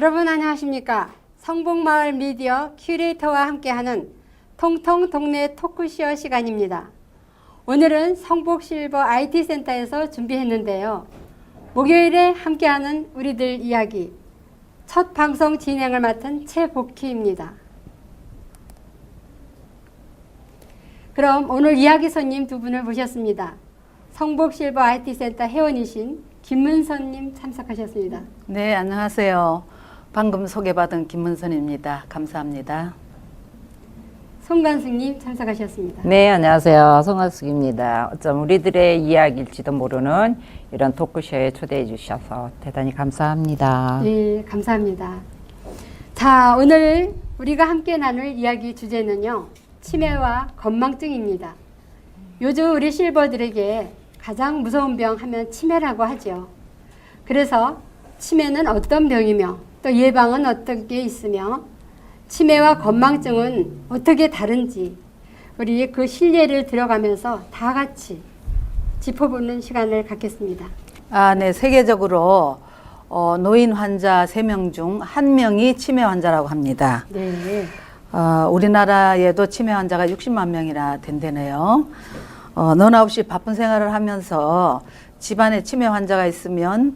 여러분 안녕하십니까? 성북마을 미디어 큐레이터와 함께하는 통통 동네 토크쇼 시간입니다. 오늘은 성북실버 IT센터에서 준비했는데요. 목요일에 함께하는 우리들 이야기 첫 방송 진행을 맡은 최복희입니다. 그럼 오늘 이야기 손님 두 분을 모셨습니다. 성북실버 IT센터 회원이신 김문선님 참석하셨습니다. 네, 안녕하세요. 방금 소개받은 김문선입니다. 감사합니다. 송관숙님 참석하셨습니다. 네, 안녕하세요. 송한숙입니다. 어쩜 우리들의 이야기일지도 모르는 이런 토크쇼에 초대해 주셔서 대단히 감사합니다. 네, 감사합니다. 자, 오늘 우리가 함께 나눌 이야기 주제는요. 치매와 건망증입니다. 요즘 우리 실버들에게 가장 무서운 병 하면 치매라고 하죠. 그래서 치매는 어떤 병이며 또 예방은 어떤 게 있으며 치매와 건망증은 어떻게 다른지 우리 그 실례를 들어가면서 다 같이 짚어보는 시간을 갖겠습니다. 네, 세계적으로 노인 환자 3명 중 1명이 치매 환자라고 합니다. 네. 우리나라에도 치매 환자가 60만 명이나 된다네요. 너나 없이 바쁜 생활을 하면서 집안에 치매 환자가 있으면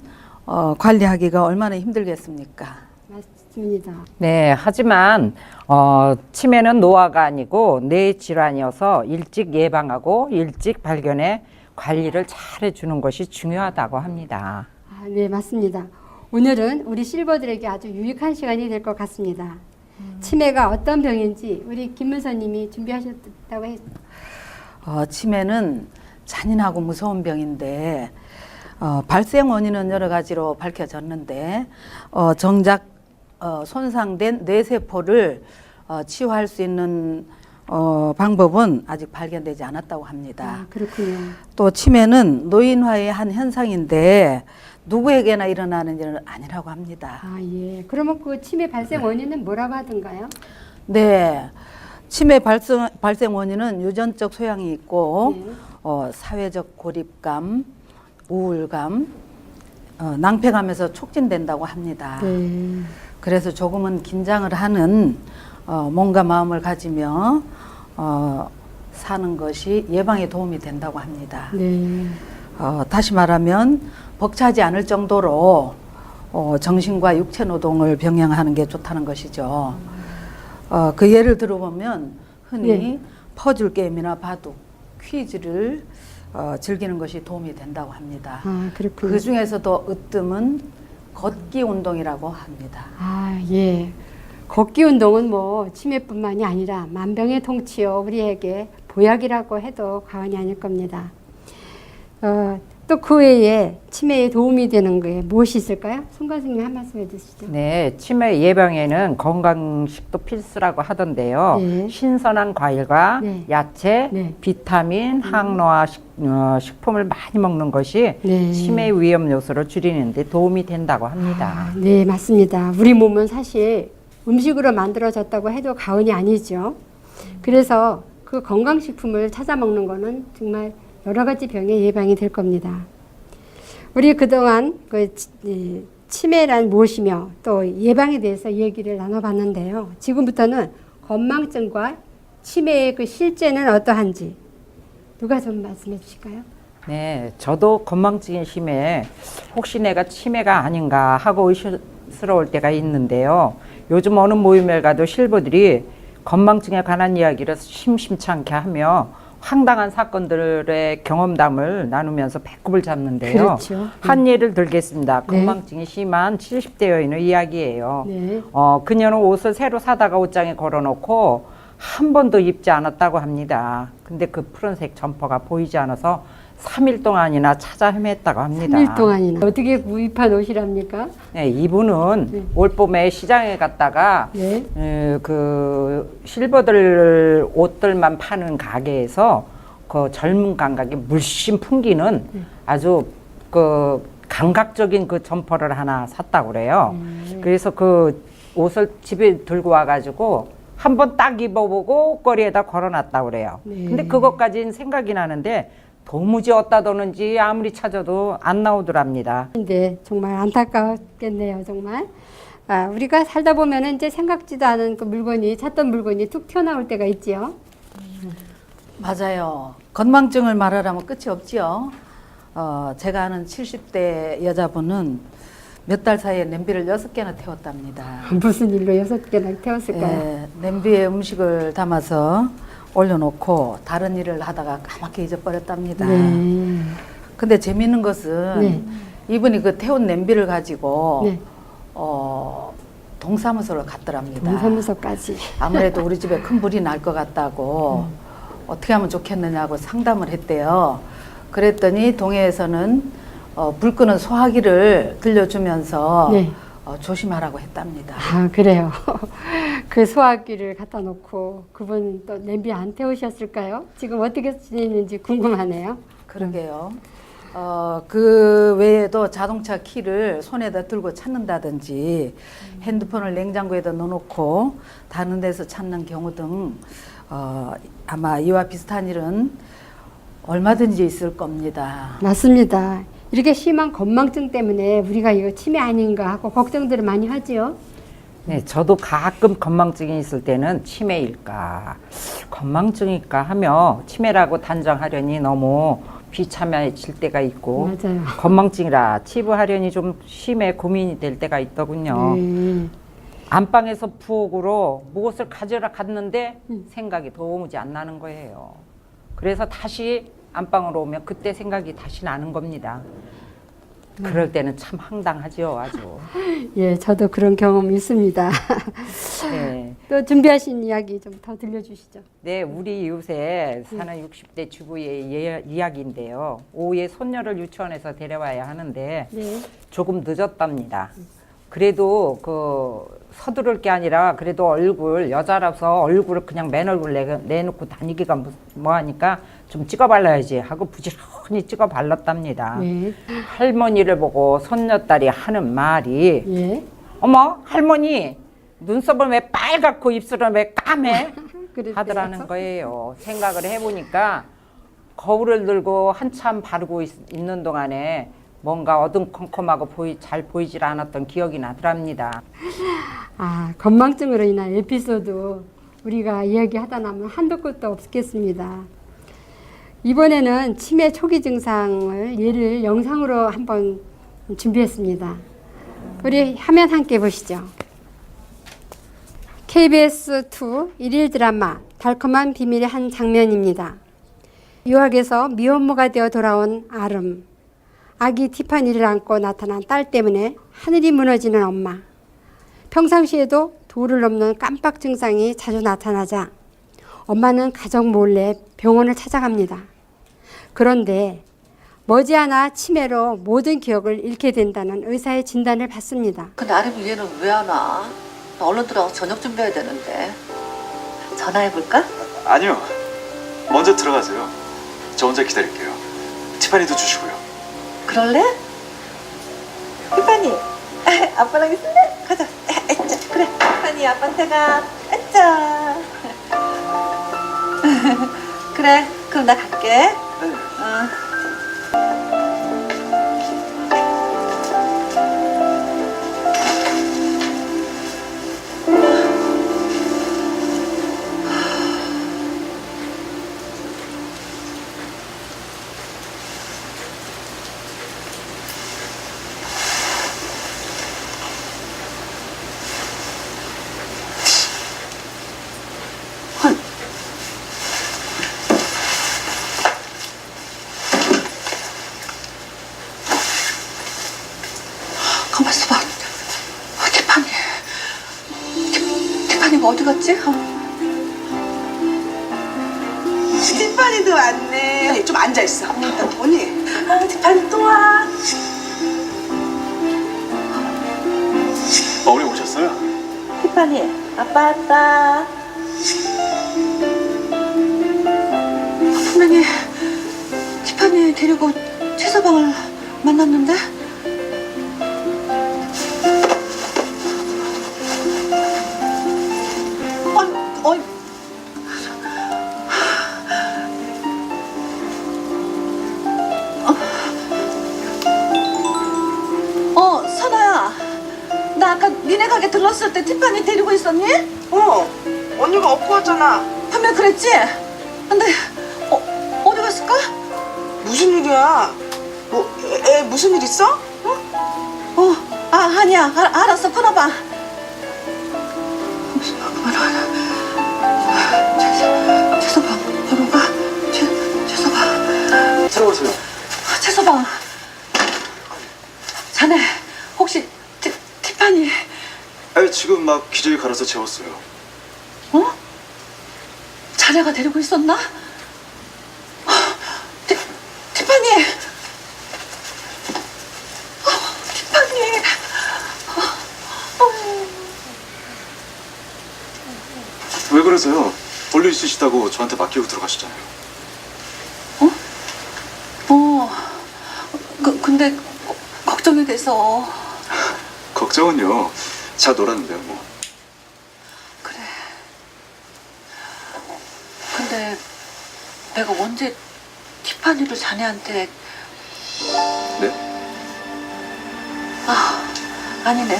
관리하기가 얼마나 힘들겠습니까? 맞습니다. 네, 하지만 치매는 노화가 아니고 뇌 질환이어서 일찍 예방하고 일찍 발견해 관리를 잘 해주는 것이 중요하다고 합니다. 네, 맞습니다. 오늘은 우리 실버들에게 아주 유익한 시간이 될 것 같습니다. 치매가 어떤 병인지 우리 김문서님이 준비하셨다고 했습니다. 치매는 잔인하고 무서운 병인데 발생 원인은 여러 가지로 밝혀졌는데 정작 손상된 뇌세포를 치유할 수 있는 방법은 아직 발견되지 않았다고 합니다. 그렇군요. 또 치매는 노인화의 한 현상인데 누구에게나 일어나는 일은 아니라고 합니다. 예. 그러면 그 치매 발생 원인은 뭐라고 하던가요? 네. 치매 발생 원인은 유전적 소양이 있고 사회적 고립감, 우울감, 낭패감에서 촉진된다고 합니다. 네. 그래서 조금은 긴장을 하는 몸과 마음을 가지며 사는 것이 예방에 도움이 된다고 합니다. 네. 다시 말하면 벅차지 않을 정도로 정신과 육체 노동을 병행하는 게 좋다는 것이죠. 그 예를 들어보면 흔히 네. 퍼즐 게임이나 바둑, 퀴즈를 즐기는 것이 도움이 된다고 합니다. 그렇군요. 그 중에서도 으뜸은 걷기 운동이라고 합니다. 예. 걷기 운동은 뭐 치매뿐만이 아니라 만병의 통치요 우리에게 보약이라고 해도 과언이 아닐 겁니다. 또 그 외에 치매에 도움이 되는 게 무엇이 있을까요? 송관수님 한 말씀 해주시죠. 네, 치매 예방에는 건강식도 필수라고 하던데요. 네. 신선한 과일과 네. 야채, 네. 비타민, 항노화 식품을 많이 먹는 것이 네. 치매 위험 요소를 줄이는 데 도움이 된다고 합니다. 네, 맞습니다. 우리 몸은 사실 음식으로 만들어졌다고 해도 과언이 아니죠. 그래서 그 건강식품을 찾아 먹는 거는 정말 여러 가지 병의 예방이 될 겁니다. 우리 그동안 그 치매란 무엇이며 또 예방에 대해서 얘기를 나눠봤는데요. 지금부터는 건망증과 치매의 그 실제는 어떠한지 누가 좀 말씀해 주실까요? 네, 저도 건망증이 심해 혹시 내가 치매가 아닌가 하고 의심스러울 때가 있는데요. 요즘 어느 모임에 가도 실버들이 건망증에 관한 이야기를 심심찮게 하며 황당한 사건들의 경험담을 나누면서 배꼽을 잡는데요. 그렇죠. 한 예를 들겠습니다. 네. 건망증이 심한 70대 여인의 이야기예요. 네. 그녀는 옷을 새로 사다가 옷장에 걸어놓고 한 번도 입지 않았다고 합니다. 근데 그 푸른색 점퍼가 보이지 않아서 3일 동안이나 찾아 헤맸다고 합니다. 3일 동안이나. 어떻게 구입한 옷이랍니까? 네, 이분은 네. 올봄에 시장에 갔다가 네. 그 실버들 옷들만 파는 가게에서 그 젊은 감각이 물씬 풍기는 아주 그 감각적인 그 점퍼를 하나 샀다고 그래요. 그래서 그 옷을 집에 들고 와가지고 한번 딱 입어보고 옷걸이에다 걸어놨다고 그래요. 네. 근데 그것까지는 생각이 나는데 도무지 어디다 뒀는지 아무리 찾아도 안 나오더랍니다. 근데 정말 안타깝겠네요, 정말. 우리가 살다 보면은 이제 생각지도 않은 그 물건이, 찾던 물건이 툭 튀어나올 때가 있지요. 맞아요. 건망증을 말하라면 끝이 없지요. 제가 아는 70대 여자분은 몇 달 사이에 냄비를 6개나 태웠답니다. 무슨 일로 6개나 태웠을까요? 예, 냄비에 음식을 담아서 올려놓고 다른 일을 하다가 까맣게 잊어버렸답니다. 네. 근데 재미있는 것은 네. 이분이 그 태운 냄비를 가지고 네. 동사무소를 갔더랍니다. 동사무소까지. 아무래도 우리 집에 큰 불이 날 것 같다고 어떻게 하면 좋겠느냐고 상담을 했대요. 그랬더니 동해에서는 불 끄는 소화기를 들려주면서 네. 조심하라고 했답니다. 아, 그래요. 그 소화기를 갖다 놓고 그분 또 냄비 안 태우셨을까요? 지금 어떻게 지내는지 궁금하네요. 그러게요. 그 외에도 자동차 키를 손에다 들고 찾는다든지 핸드폰을 냉장고에다 넣어놓고 다른 데서 찾는 경우 등 아마 이와 비슷한 일은 얼마든지 있을 겁니다. 맞습니다. 이렇게 심한 건망증 때문에 우리가 이거 치매 아닌가 하고 걱정들을 많이 하지요. 네, 저도 가끔 건망증이 있을 때는 치매일까, 건망증일까 하며 치매라고 단정하려니 너무 비참해질 때가 있고, 맞아요. 건망증이라 치부하려니 좀 심해 고민이 될 때가 있더군요. 네. 안방에서 부엌으로 무엇을 가져라 갔는데 생각이 도무지 안 나는 거예요. 그래서 다시 안방으로 오면 그때 생각이 다시 나는 겁니다. 그럴 때는 참 황당하죠, 아주. 예, 저도 그런 경험이 있습니다. 네. 또 준비하신 이야기 좀 더 들려주시죠. 네, 우리 이웃에 사는 60대 주부의 이야기인데요. 오후에 손녀를 유치원에서 데려와야 하는데 네. 조금 늦었답니다. 그래도 서두를 게 아니라 그래도 여자라서 얼굴을 그냥 맨 얼굴 내놓고 다니기가 뭐하니까 좀 찍어 발라야지 하고 부지런히 찍어 발랐답니다. 네. 할머니를 보고 손녀딸이 하는 말이 예. 어머 할머니 눈썹은 왜 빨갛고 입술은 왜 까매? 그랬대요. 하더라는 거예요. 생각을 해보니까 거울을 들고 한참 바르고 있는 동안에 뭔가 어둠컴컴하고 잘 보이질 않았던 기억이 나더랍니다. 건망증으로 인한 에피소드 우리가 이야기하다 나면 한도 끝도 없겠습니다. 이번에는 치매 초기 증상을 예를 영상으로 한번 준비했습니다. 우리 화면 함께 보시죠. KBS2 일일 드라마 달콤한 비밀의 한 장면입니다. 유학에서 미혼모가 되어 돌아온 아름, 아기 티파니를 안고 나타난 딸 때문에 하늘이 무너지는 엄마, 평상시에도 도를 넘는 깜빡 증상이 자주 나타나자 엄마는 가족 몰래 병원을 찾아갑니다. 그런데 머지않아 치매로 모든 기억을 잃게 된다는 의사의 진단을 받습니다. 근데 아름 얘는 왜 안 와? 나 얼른 들어가서 저녁 준비해야 되는데. 전화해볼까? 아니요. 먼저 들어가세요. 저 혼자 기다릴게요. 티파니도 주시고요. 그럴래? 티파니, 아빠랑 있을래? 가자. 아짜, 그래. 티파니, 아빠한테 가. 아짜. 그래, 그럼 나 갈게. 가만 있어봐. 티파니가 어디 갔지? 티파니도 왔네. 좀 앉아 있어. 언니. 티파니 또 와. 어머니 오셨어요? 티파니, 아빠 왔다. 분명히 티파니 데리고 최서방을 만났는데? 선아야. 나 아까 내가 니네 가게 들렀을 때 티파니 데리고 있었니? 언니가 업고 왔잖아. 분명 그랬지? 근데 어디 갔을까? 무슨 일이야? 애 무슨 일 있어? 아니야. 알았어, 끊어봐. 최서방, 여보가? 최서방. 들어오세요. 최서방. 자네 혹시 티파니? 아니, 지금 막 기저귀 갈아서 재웠어요. 자네가 데리고 있었나? 티파니. 티파니. 왜 그러세요? 볼일 있으시다고 저한테 맡기고 들어가시잖아요. 근데 걱정이 돼서. 걱정은요. 자 놀았는데요, 뭐. 그래. 근데 내가 언제 티파니를 자네한테. 네? 아니네.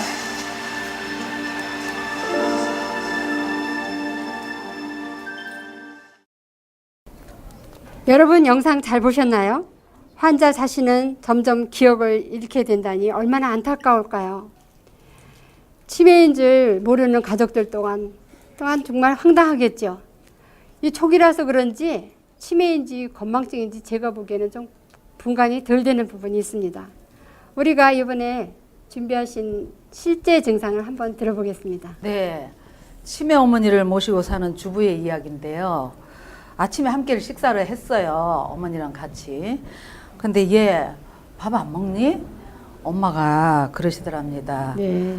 여러분 영상 잘 보셨나요? 환자 자신은 점점 기억을 잃게 된다니 얼마나 안타까울까요? 치매인 줄 모르는 가족들 또한 정말 황당하겠죠. 이 초기라서 그런지 치매인지 건망증인지 제가 보기에는 좀 분간이 덜 되는 부분이 있습니다. 우리가 이번에 준비하신 실제 증상을 한번 들어보겠습니다. 네, 치매 어머니를 모시고 사는 주부의 이야기인데요. 아침에 함께 식사를 했어요. 어머니랑 같이. 근데 얘 밥 안 먹니? 엄마가 그러시더랍니다. 네.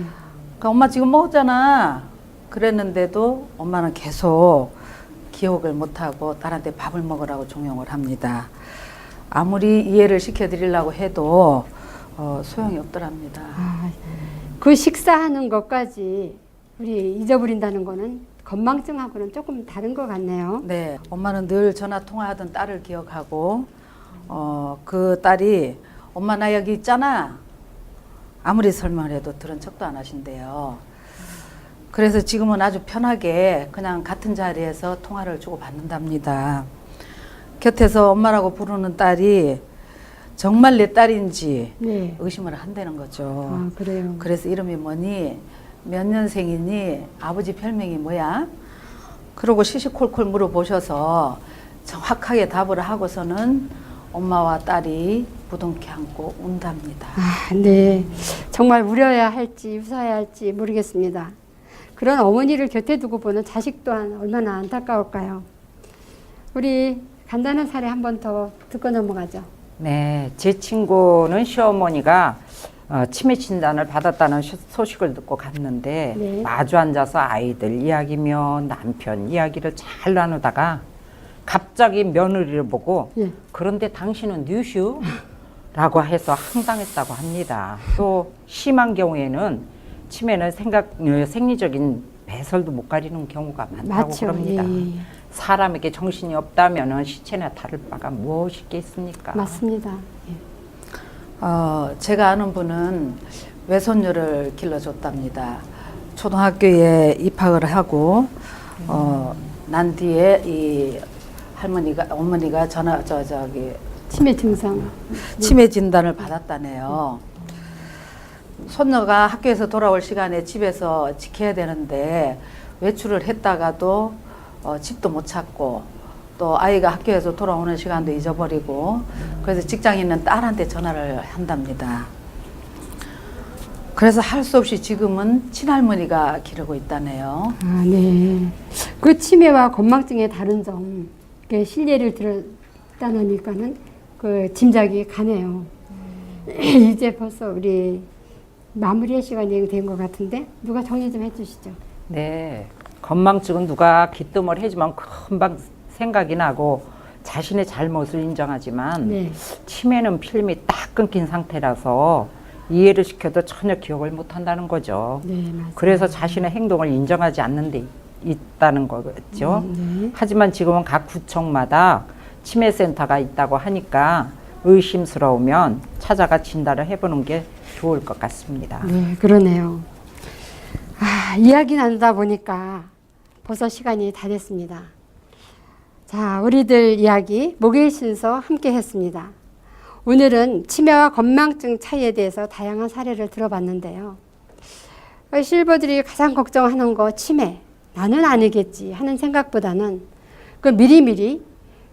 그러니까 엄마 지금 먹었잖아. 그랬는데도 엄마는 계속 기억을 못하고 딸한테 밥을 먹으라고 종용을 합니다. 아무리 이해를 시켜드리려고 해도 소용이 없더랍니다. 그 식사하는 것까지 우리 잊어버린다는 거는 건망증하고는 조금 다른 것 같네요. 네, 엄마는 늘 전화 통화하던 딸을 기억하고 그 딸이 엄마 나 여기 있잖아. 아무리 설명을 해도 들은 척도 안 하신대요. 그래서 지금은 아주 편하게 그냥 같은 자리에서 통화를 주고 받는답니다. 곁에서 엄마라고 부르는 딸이 정말 내 딸인지 네. 의심을 한다는 거죠. 아, 그래요. 그래서 이름이 뭐니? 몇 년생이니? 아버지 별명이 뭐야? 그러고 시시콜콜 물어보셔서 정확하게 답을 하고서는 엄마와 딸이 부둥켜 안고 운답니다. 아, 네. 정말 울어야 할지 웃어야 할지 모르겠습니다. 그런 어머니를 곁에 두고 보는 자식 또한 얼마나 안타까울까요? 우리 간단한 사례 한 번 더 듣고 넘어가죠. 네, 제 친구는 시어머니가 치매 진단을 받았다는 소식을 듣고 갔는데 네. 마주 앉아서 아이들 이야기며 남편 이야기를 잘 나누다가 갑자기 며느리를 보고 예. 그런데 당신은 뉴슈? 라고 해서 황당했다고 합니다. 또 심한 경우에는 치매는 생리적인 배설도 못 가리는 경우가 많다고 맞죠. 그럽니다. 예. 사람에게 정신이 없다면 시체나 다를 바가 무엇이 있겠습니까? 맞습니다. 예. 제가 아는 분은 외손녀를 길러줬답니다. 초등학교에 입학을 하고 난 뒤에 이 어머니가 치매 증상. 치매 진단을 받았다네요. 손녀가 학교에서 돌아올 시간에 집에서 지켜야 되는데 외출을 했다가도 집도 못 찾고 또 아이가 학교에서 돌아오는 시간도 잊어버리고 그래서 직장에 있는 딸한테 전화를 한답니다. 그래서 할 수 없이 지금은 친할머니가 기르고 있다네요. 아, 네. 그 치매와 건망증의 다른 점, 실례를 들었다니까는 그 짐작이 가네요. 이제 벌써 우리 마무리할 시간이 된 것 같은데 누가 정리 좀 해주시죠. 네, 건망증은 누가 기뜸을 해주면 금방 생각이 나고 자신의 잘못을 인정하지만 네. 치매는 필름이 딱 끊긴 상태라서 이해를 시켜도 전혀 기억을 못한다는 거죠. 네, 맞아요. 그래서 자신의 행동을 인정하지 않는 데 있다는 거겠죠. 네. 하지만 지금은 각 구청마다 치매센터가 있다고 하니까 의심스러우면 찾아가 진단을 해보는 게 좋을 것 같습니다. 네, 그러네요. 이야기 나누다 보니까 벌써 시간이 다 됐습니다. 자, 우리들 이야기 목요일 순서 함께 했습니다. 오늘은 치매와 건망증 차이에 대해서 다양한 사례를 들어봤는데요. 실버들이 가장 걱정하는 거 치매, 나는 아니겠지 하는 생각보다는 그 미리미리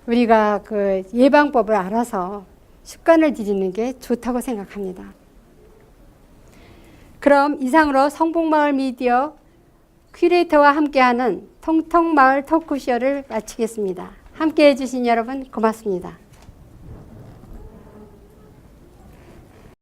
우리가 그 예방법을 알아서 습관을 들이는 게 좋다고 생각합니다. 그럼 이상으로 성북마을 미디어 큐레이터와 함께하는 통통마을 토크쇼를 마치겠습니다. 함께해 주신 여러분 고맙습니다.